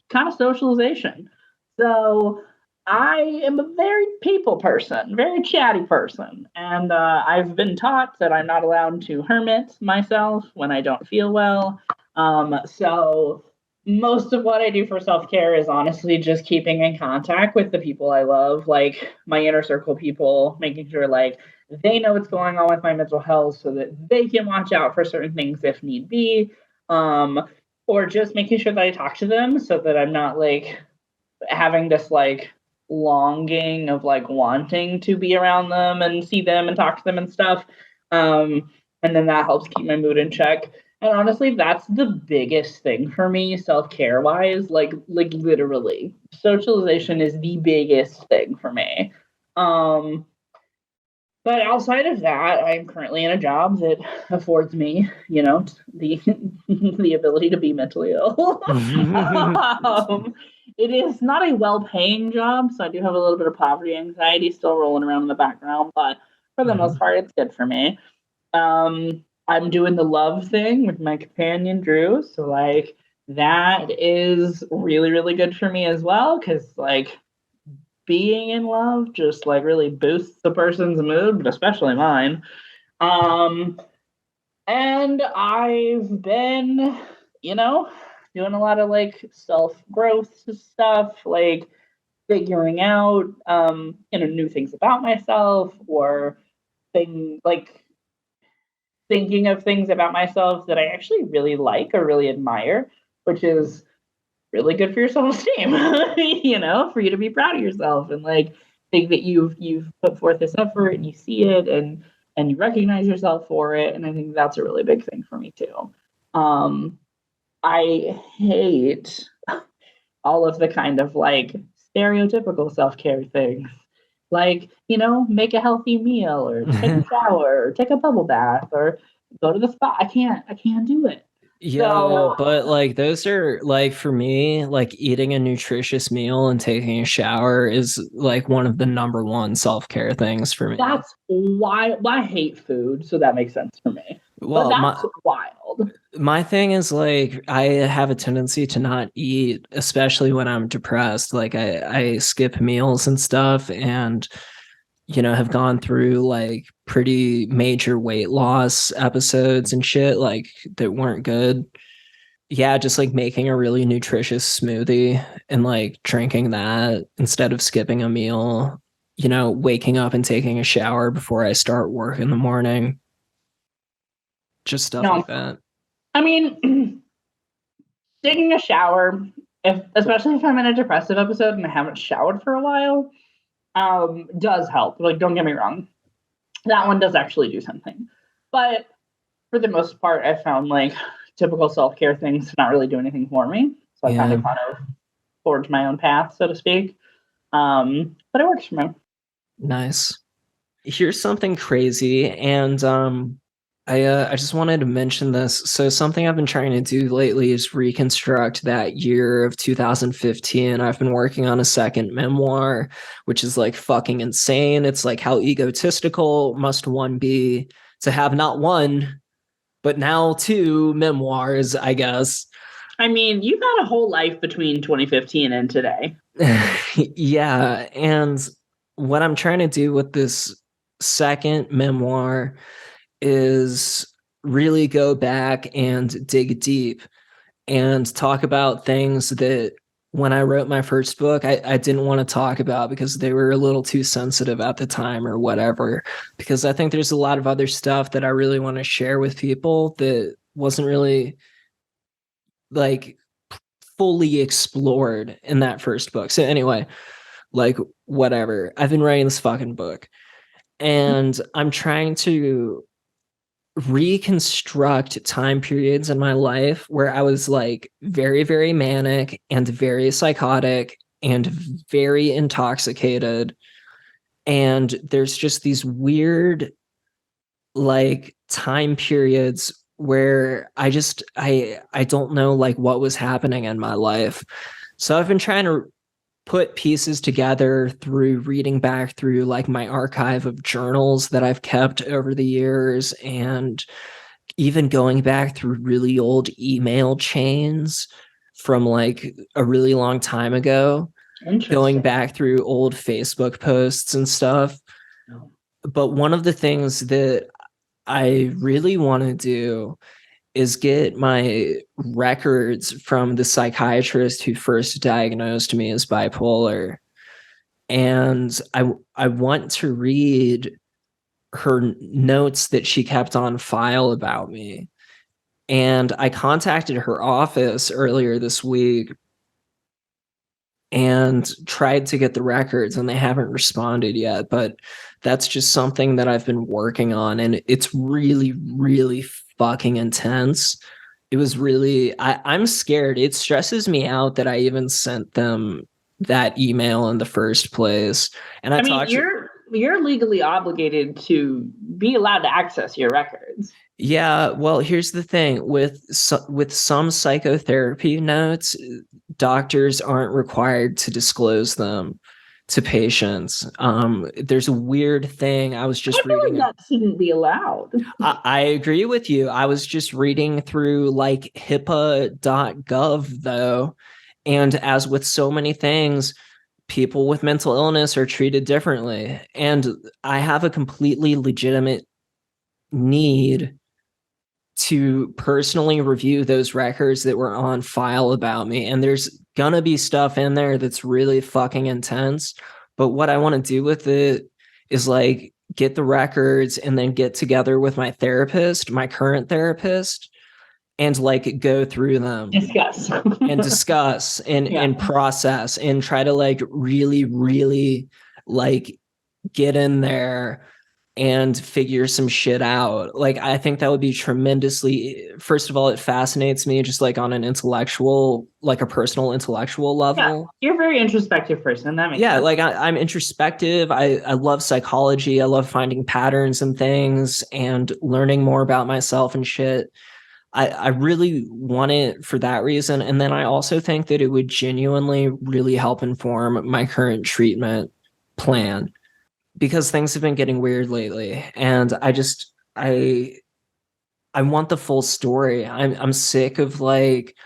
kind of socialization. So I am a very people person, very chatty person. And I've been taught that I'm not allowed to hermit myself when I don't feel well. So most of what I do for self-care is honestly just keeping in contact with the people I love, like my inner circle people, making sure like they know what's going on with my mental health so that they can watch out for certain things if need be. Or just making sure that I talk to them so that I'm not like having this like longing of like wanting to be around them and see them and talk to them and stuff. And then that helps keep my mood in check. And honestly, that's the biggest thing for me, self-care wise. Like literally, socialization is the biggest thing for me. But outside of that, I'm currently in a job that affords me, the the ability to be mentally ill. It is not a well-paying job, so I do have a little bit of poverty anxiety still rolling around in the background, but for the most part, it's good for me. I'm doing the love thing with my companion Drew, so like that is really, really good for me as well, because like being in love just like really boosts the person's mood, but especially mine. And I've been, doing a lot of like self-growth stuff, like figuring out new things about myself, or things like thinking of things about myself that I actually really like or really admire, which is really good for your self-esteem, for you to be proud of yourself and like think that you've put forth this effort and you see it and you recognize yourself for it. And I think that's a really big thing for me too. I hate all of the kind of like stereotypical self-care things. Like, make a healthy meal or take a shower or take a bubble bath or go to the spa. I can't do it. Yeah, so, but like those are like for me, like eating a nutritious meal and taking a shower is like one of the number one self-care things for me. That's why I hate food, so that makes sense for me. Well, but that's wild. My thing is like I have a tendency to not eat, especially when I'm depressed. Like I skip meals and stuff, and have gone through like pretty major weight loss episodes and shit like that weren't good. Yeah, just like making a really nutritious smoothie and like drinking that instead of skipping a meal, waking up and taking a shower before I start work in the morning. Just stuff like that. I mean, taking a shower, especially if I'm in a depressive episode and I haven't showered for a while, does help. Like, don't get me wrong. That one does actually do something. But for the most part, I found like typical self-care things to not really do anything for me. So I kind of forged my own path, so to speak. But it works for me. Nice. Here's something crazy. And I just wanted to mention this. So something I've been trying to do lately is reconstruct that year of 2015. I've been working on a second memoir, which is like fucking insane. It's like how egotistical must one be to have not one, but now two memoirs, I guess. I mean, you've had a whole life between 2015 and today. Yeah. And what I'm trying to do with this second memoir is really go back and dig deep and talk about things that when I wrote my first book, I didn't want to talk about because they were a little too sensitive at the time or whatever. Because I think there's a lot of other stuff that I really want to share with people that wasn't really like fully explored in that first book. So anyway, like whatever. I've been writing this fucking book and I'm trying to reconstruct time periods in my life where I was like very, very manic and very psychotic and very intoxicated. And there's just these weird like time periods where I don't know like what was happening in my life. So I've been trying to put pieces together through reading back through like my archive of journals that I've kept over the years, and even going back through really old email chains from like a really long time ago, going back through old Facebook posts and stuff. No. But one of the things that I really want to do is get my records from the psychiatrist who first diagnosed me as bipolar. And I want to read her notes that she kept on file about me. And I contacted her office earlier this week. and tried to get the records, and they haven't responded yet. But that's just something that I've been working on, and it's really, really fucking intense. It was really, I'm scared. It stresses me out that I even sent them that email in the first place. And I mean, you're legally obligated to be allowed to access your records. Yeah, well, here's the thing with some psychotherapy notes, doctors aren't required to disclose them to patients. There's a weird thing. I was just reading that shouldn't be allowed. I agree with you. I was just reading through like HIPAA.gov though, and as with so many things, people with mental illness are treated differently. And I have a completely legitimate need to personally review those records that were on file about me. And there's gonna be stuff in there that's really fucking intense. But what I want to do with it is like get the records and then get together with my therapist, my current therapist, and like go through them. Discuss. and process and try to like really, really like get in there and figure some shit out. Like, I think that would be tremendously, first of all, it fascinates me just like on an intellectual, like a personal intellectual level. Yeah, you're a very introspective person. That makes sense. Like I'm introspective. I love psychology. I love finding patterns and things and learning more about myself and shit. I really want it for that reason. And then I also think that it would genuinely really help inform my current treatment plan, because things have been getting weird lately, and I want the full story. I'm sick of like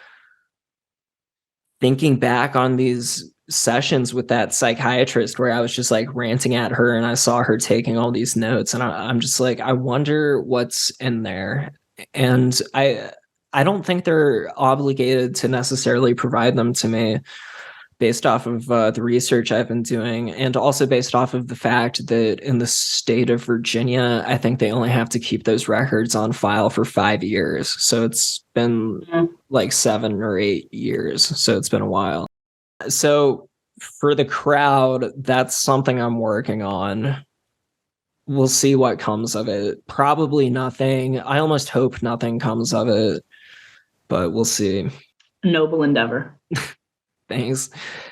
thinking back on these sessions with that psychiatrist where I was just like ranting at her and I saw her taking all these notes, and I'm just like, I wonder what's in there. And I don't think they're obligated to necessarily provide them to me, based off of the research I've been doing, and also based off of the fact that in the state of Virginia, I think they only have to keep those records on file for 5 years. So it's been like 7 or 8 years. So it's been a while. So for the crowd, that's something I'm working on. We'll see what comes of it. Probably nothing. I almost hope nothing comes of it, but we'll see. Noble endeavor. Thanks.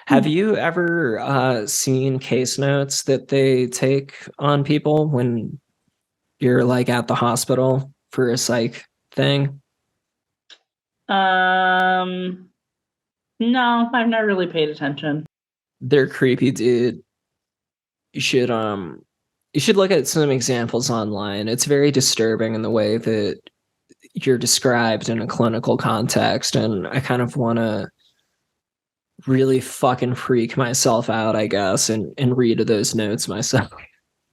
Have you ever seen case notes that they take on people when you're like at the hospital for a psych thing? No, I've not really paid attention. They're creepy, dude. You should look at some examples online. It's very disturbing in the way that you're described in a clinical context, and I kind of want to really fucking freak myself out, I guess, and read those notes myself.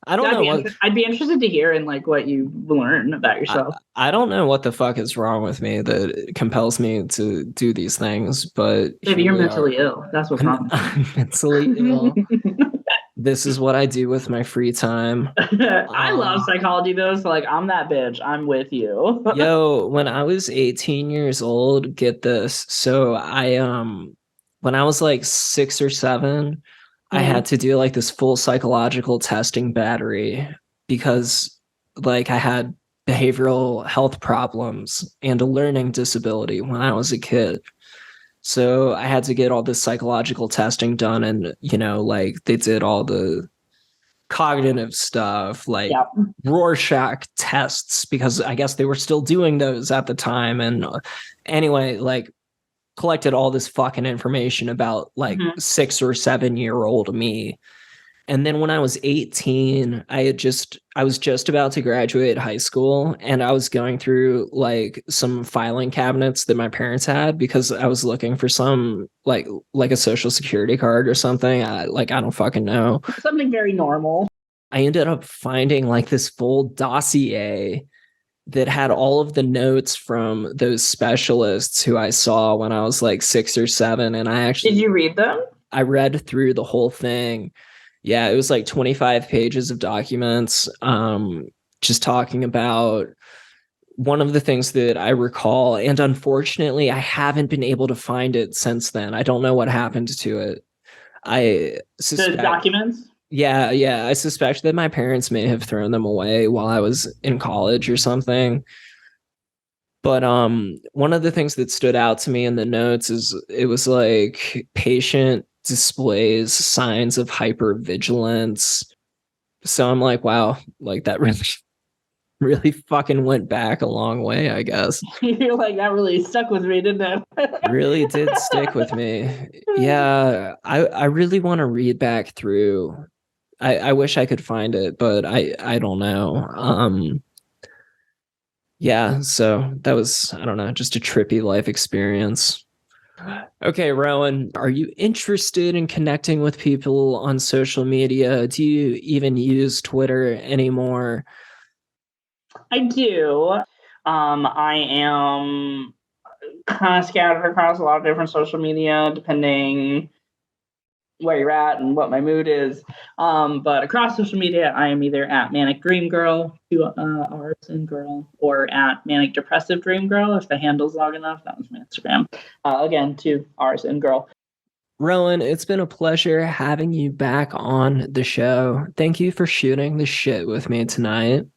I don't know. I'd be interested to hear in like what you learn about yourself. I don't know what the fuck is wrong with me that compels me to do these things, but maybe you're mentally ill. That's what's wrong. I'm mentally ill. This is what I do with my free time. I love psychology though, so like I'm that bitch. I'm with you. Yo, when I was 18 years old, get this. So when I was like 6 or 7, I had to do like this full psychological testing battery because like I had behavioral health problems and a learning disability when I was a kid. So I had to get all this psychological testing done, and like they did all the cognitive stuff, like Rorschach tests, because I guess they were still doing those at the time. And anyway, like collected all this fucking information about like 6 or 7 year old me. And then when I was 18, I was just about to graduate high school, and I was going through like some filing cabinets that my parents had because I was looking for some like a social security card or something. I don't fucking know. Something very normal. I ended up finding like this full dossier that had all of the notes from those specialists who I saw when I was like 6 or 7. And I actually... Did you read them? I read through the whole thing. Yeah, it was like 25 pages of documents, just talking about one of the things that I recall. And unfortunately, I haven't been able to find it since then. I don't know what happened to it. I The documents? Yeah, I suspect that my parents may have thrown them away while I was in college or something. But one of the things that stood out to me in the notes is it was like patient displays signs of hypervigilance. So I'm like, wow, like that really fucking went back a long way, I guess. You're like, that really stuck with me, didn't it? Really did stick with me. Yeah, I really want to read back through. I wish I could find it, but I don't know. Yeah, so that was, I don't know, just a trippy life experience. Okay, Rowan, are you interested in connecting with people on social media? Do you even use Twitter anymore? I do. I am kind of scattered across a lot of different social media, depending where you're at and what my mood is. But across social media, I am either at Manic Dream Girl, 2 R's and girl, or at Manic Depressive Dream Girl, if the handle's long enough. That was my Instagram. Again, 2 R's and girl. Rowan, it's been a pleasure having you back on the show. Thank you for shooting the shit with me tonight.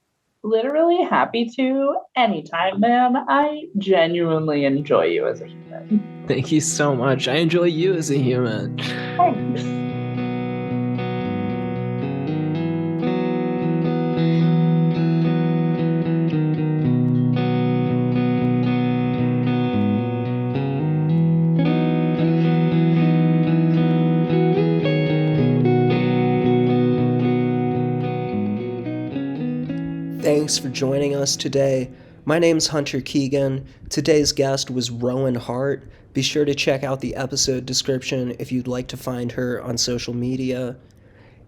Literally happy to anytime, man. I genuinely enjoy you as a human. Thank you so much. I enjoy you as a human. Thanks. Thanks for joining us today. My name's Hunter Keegan. Today's guest was Rowan Hart. Be sure to check out the episode description if you'd like to find her on social media.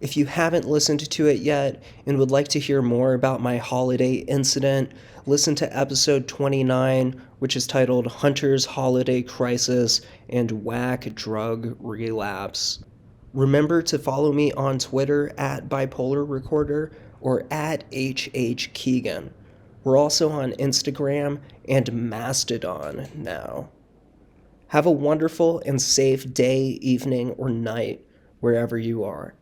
If you haven't listened to it yet and would like to hear more about my holiday incident, listen to episode 29, which is titled Hunter's Holiday Crisis and Whack Drug Relapse. Remember to follow me on Twitter at Bipolar Recorder or at HHKeegan. We're also on Instagram and Mastodon now. Have a wonderful and safe day, evening, or night, wherever you are.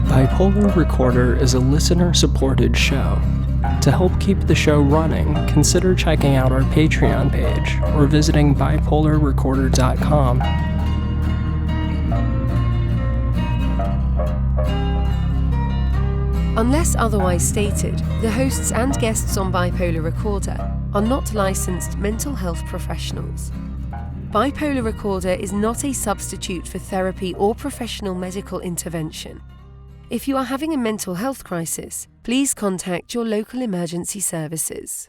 Bipolar Recorder is a listener-supported show. To help keep the show running, consider checking out our Patreon page or visiting bipolarrecorder.com. Unless otherwise stated, the hosts and guests on Bipolar Recorder are not licensed mental health professionals. Bipolar Recorder is not a substitute for therapy or professional medical intervention. If you are having a mental health crisis, please contact your local emergency services.